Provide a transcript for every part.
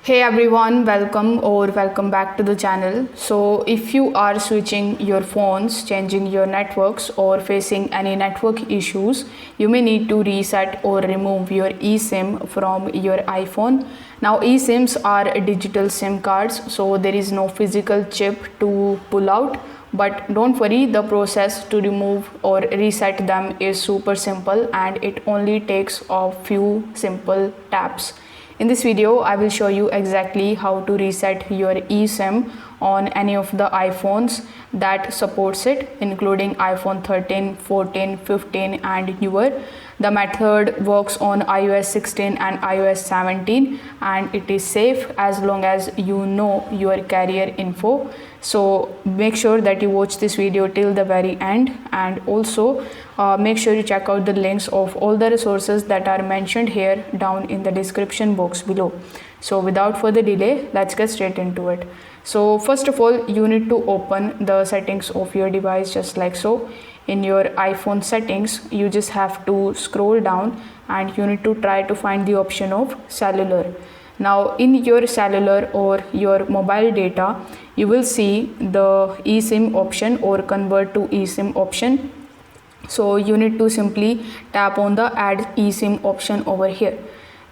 Hey everyone, welcome back to the channel. So if you are switching your phones, changing your networks or facing any network issues, you may need to reset or remove your eSIM from your iPhone. Now eSIMs are digital SIM cards, so there is no physical chip to pull out. But don't worry, the process to remove or reset them is super simple and it only takes a few simple taps. In this video, I will show you exactly how to reset your eSIM on any of the iPhones that supports it, including iPhone 13, 14, 15 and newer. The method works on iOS 16 and iOS 17 and it is safe as long as you know your carrier info. So make sure that you watch this video till the very end, and also make sure you check out the links of all the resources that are mentioned here down in the description box below. So without further delay, let's get straight into it. So first of all, you need to open the settings of your device just like so. In your iPhone settings, you just have to scroll down and you need to try to find the option of cellular. Now in your cellular or your mobile data, you will see the eSIM option or convert to eSIM option. So you need to simply tap on the add eSIM option over here.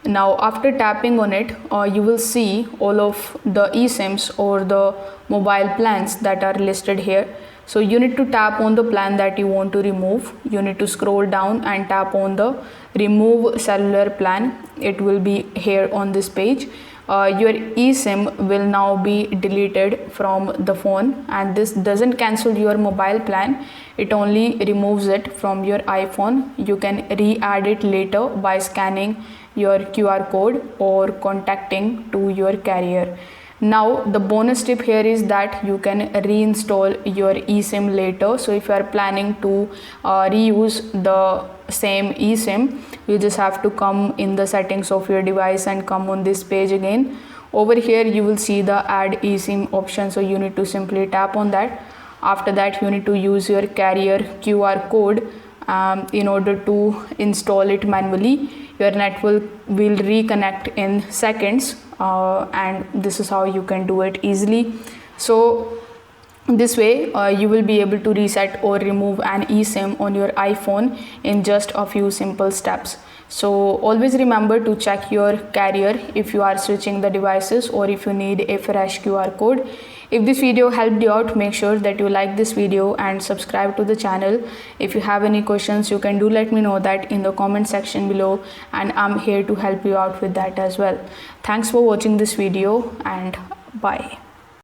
Now after tapping on it, you will see all of the eSIMs or the mobile plans that are listed here. So you need to tap on the plan that you want to remove. You need to scroll down and tap on the remove cellular plan. It will be here on this page. Your eSIM will now be deleted from the phone, and this doesn't cancel your mobile plan. It only removes it from your iPhone. You can re-add it later by scanning your QR code or contacting to your carrier. Now the bonus tip here is that you can reinstall your eSIM later. So if you are planning to reuse the same eSIM, you just have to come in the settings of your device and come on this page again. Over here you will see the add eSIM option, so you need to simply tap on that. After that, you need to use your carrier QR code in order to install it manually. Your network will reconnect in seconds, and this is how you can do it easily. So this way you will be able to reset or remove an eSIM on your iPhone in just a few simple steps. So always remember to check your carrier if you are switching the devices or if you need a fresh QR code. If this video helped you out, make sure that you like this video and subscribe to the channel. If you have any questions, you can do let me know that in the comment section below, and I'm here to help you out with that as well. Thanks for watching this video and bye.